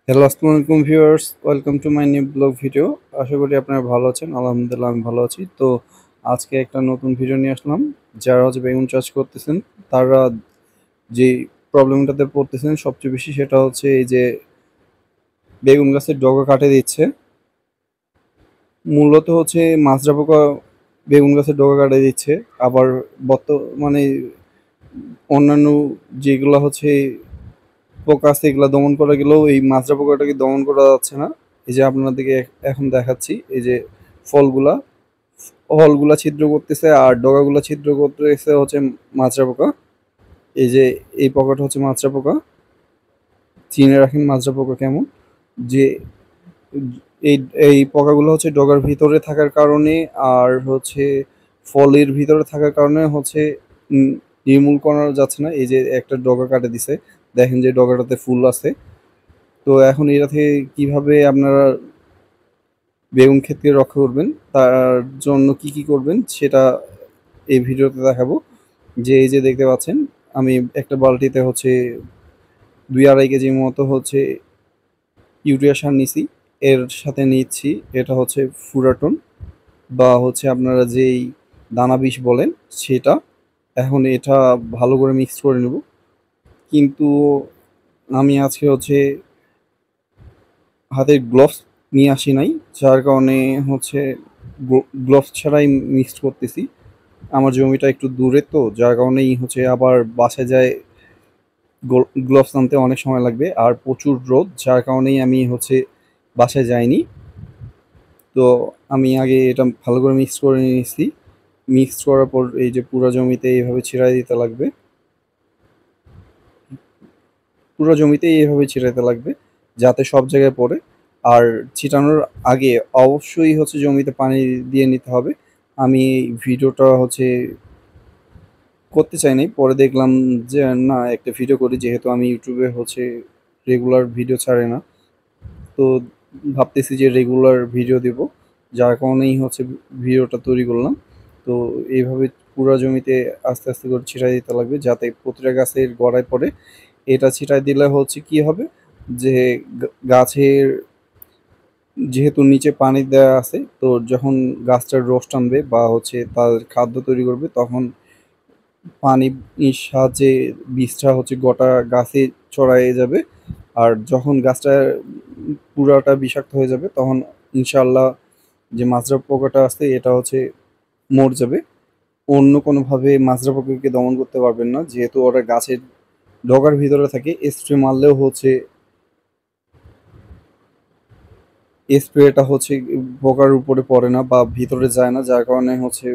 Hello আসসালামু আলাইকুম viewers, welcome to my new blog video. আশা করি আপনারা ভালো আছেন। আলহামদুলিল্লাহ আমি ভালো আছি। তো আজকে একটা নতুন ভিডিও নিয়ে আসলাম। যারা বেগুন চাষ করতেছেন তারা যে প্রবলেমটাতে পড়তেছেন সবচেয়ে বেশি, সেটা হচ্ছে এই যে বেগুন গাছের ডগা কাটে দিচ্ছে। মূলত হচ্ছে মাজরা পোকা বেগুন গাছের ডগা কাটে দিচ্ছে। আবার বর্তমানে অন্যান্য যেগুলো হচ্ছে পোকা আছে এগুলা দমন করা গেলেও এই মাজরা পোকাটাকে দমন করা যাচ্ছে না। এই যে আপনাদেরকে এখন দেখাচ্ছি, এই যে ফলগুলা ফলগুলা ছিদ্র করতেছে আর ডগাগুলা ছিদ্র করতেছে হচ্ছে মাজরা পোকা। এই যে এই পোকাটা হচ্ছে মাজরা পোকা। চিনে রাখেন মাজরা পোকা কেমন, যে এই এই পোকাগুলো হচ্ছে ডগার ভিতরে থাকার কারণে আর হচ্ছে ফলের ভিতরে থাকার কারণে হচ্ছে উম, নির্মূল করা যাচ্ছে না। এই যে একটা ডগা কাটে দিছে, দেখেন যে ডগাটাতে ফুল আছে। তো এখন এটা থেকে কিভাবে আপনারা বেগুন ক্ষেতকে রক্ষা করবেন, তার জন্য কি কি করবেন সেটা এই ভিডিওতে দেখাবো। যে এই যে দেখতে পাচ্ছেন, আমি একটা বালতিতে হচ্ছে 2-2.5 কেজির মতো হচ্ছে ইউরিয়া সার নিছি। এর সাথে নিচ্ছি এটা হচ্ছে ফুরাটন বা হচ্ছে আপনারা যেই দানা বিষ বলেন সেটা। এখন এটা ভালো করে মিক্স করে নেব। কিন্তু আমি আজকে হচ্ছে হাতে গ্লোভস নিয়ে আসি নাই, যার কারণে হচ্ছে গ্লোভস ছাড়াই মিক্স করতেছি। আমার জমিটা একটু দূরে, তো যার কারণেই হচ্ছে আবার বাসায় যায় গ্লোভস আনতে অনেক সময় লাগবে আর প্রচুর রোদ, যার কারণেই আমি হচ্ছে বাসায় যাইনি। তো আমি আগে এটা ভালো করে মিক্স করে নিয়েছি। মিক্স করার পর এই যে পুরো জমিতে এইভাবে ছিটাই দিতে লাগবে। পুরো জমিতে এইভাবে ছিটাইতে লাগবে যাতে সব জায়গায় পড়ে। আর ছিটানোর আগে অবশ্যই হচ্ছে জমিতে পানি দিয়ে নিতে হবে। আমি এই ভিডিওটা হচ্ছে করতে চাই নাই, পরে দেখলাম যে না, একটা ভিডিও করি, যেহেতু আমি ইউটিউবে হচ্ছে রেগুলার ভিডিও ছাড়ে না। তো ভাবতেছি যে রেগুলার ভিডিও দেব, যার কারণেই হচ্ছে ভিডিওটা তৈরি করলাম। তো এইভাবে পুরো জমিতে আস্তে আস্তে করে ছিটাই দিতে লাগবে যাতে প্রতিটা গাছের গোড়ায় পড়ে। এটা ছিটাই দিলে হচ্ছে কি হবে, যে গাছের যেহেতু নিচে পানি দেওয়া আছে, তো যখন গাছটার রস টানবে বা হচ্ছে তার খাদ্য তৈরি করবে, তখন পানির সাহায্যে বীজটা হচ্ছে গোটা গাছে ছড়ায়ে যাবে। আর যখন গাছটা পুরাটা বিষাক্ত হয়ে যাবে, তখন ইনশাআল্লাহ যে মাজরা পোকাটা আছে এটা হচ্ছে মরে যাবে। অন্য কোনোভাবে মাজরা পোকাকে দমন করতে পারবেন না, যেহেতু ওরা গাছের ডগার ভিতরে থাকে। স্প্রে মারলেও হচ্ছে স্প্রেটা হচ্ছে পোকার উপরে পড়ে না বা ভিতরে যায় না, যার কারণে হচ্ছে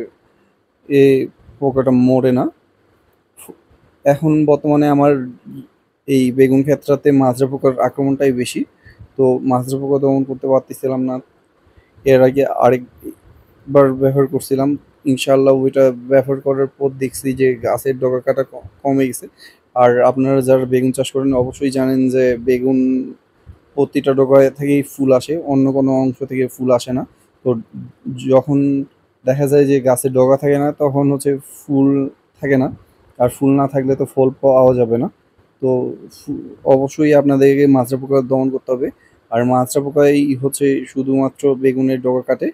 এই পোকাটা মরে না। এখন বর্তমানে আমার এই বেগুন ক্ষেত্রতে মাজরা পোকার আক্রমণটাই বেশি। তো মাজরা পোকা দমন করতে পারতেছিলাম না। এর আগে আরেকবার ব্যবহার করছিলাম, ইনশাআল্লাহ ওইটা ব্যবহার করার পর দেখছি যে গাছের ডগা কাটা কমে গেছে। আর আপনারা যারা বেগুন চাষ করেন অবশ্যই জানেন যে বেগুন প্রতিটা ডগায় থেকেই ফুল আসে, অন্য কোনো অংশ থেকে ফুল আসে না। তো যখন দেখা যায় যে গাছে ডগা থাকে না, তখন হচ্ছে ফুল থাকে না। আর ফুল না থাকলে তো ফল পাওয়া যাবে না। তো অবশ্যই আপনাদেরকে মাজরা পোকা দমন করতে হবে। আর মাজরা পোকাই হচ্ছে শুধুমাত্র বেগুনের ডগা কাটে,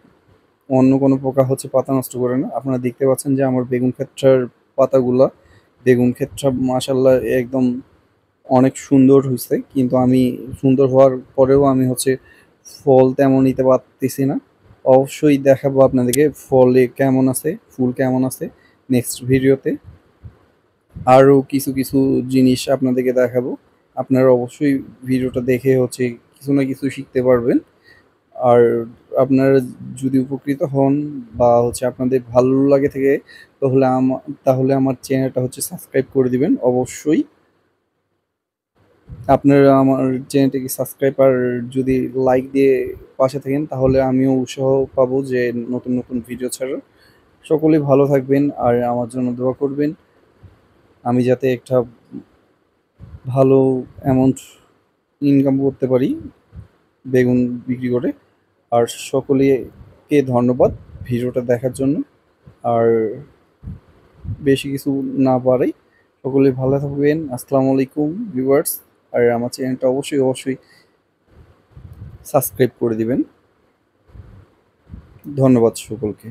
অন্য কোনো পোকা হচ্ছে পাতা নষ্ট করে না। আপনারা দেখতে পাচ্ছেন যে আমার বেগুন ক্ষেত্রার পাতাগুলা, বেগুন ক্ষেত্রা মাশাল্লাহ একদম অনেক সুন্দর হইছে। কিন্তু আমি সুন্দর হওয়ার পরেও আমি হচ্ছে ফল তেমন নিতে পারতেছি না। অবশ্যই দেখাবো আপনাদেরকে ফলে কেমন আছে, ফুল কেমন আছে নেক্সট ভিডিওতে। আরও কিছু কিছু জিনিস আপনাদেরকে দেখাবো। আপনারা অবশ্যই ভিডিওটা দেখে হচ্ছে কিছু না কিছু শিখতে পারবেন। আর আপনারা যদি উপকৃত হন বা হচ্ছে আপনাদের ভালো লাগে থাকে, তাহলে আমার চ্যানেলটা হচ্ছে সাবস্ক্রাইব করে দিবেন অবশ্যই। আপনারা আমার চ্যানেলটিকে সাবস্ক্রাইব আর যদি লাইক দিয়ে পাশে থাকেন, তাহলে আমিও উৎসাহ পাবো যে নতুন নতুন ভিডিও ছাড়ার। সকলেই ভালো থাকবেন আর আমার জন্য দোয়া করবেন, আমি যাতে একটা ভালো অ্যামাউন্ট ইনকাম করতে পারি বেগুন বিক্রি করে। আর সকলেকে ধন্যবাদ ভিডিওটা দেখার জন্য। আর বেশি কিছু না বাড়াই, সকলেই ভালো থাকবেন। আসসালামু আলাইকুম ভিউয়ার্স। আর আমার চ্যানেলটা অবশ্যই অবশ্যই সাবস্ক্রাইব করে দিবেন। ধন্যবাদ সকলকে।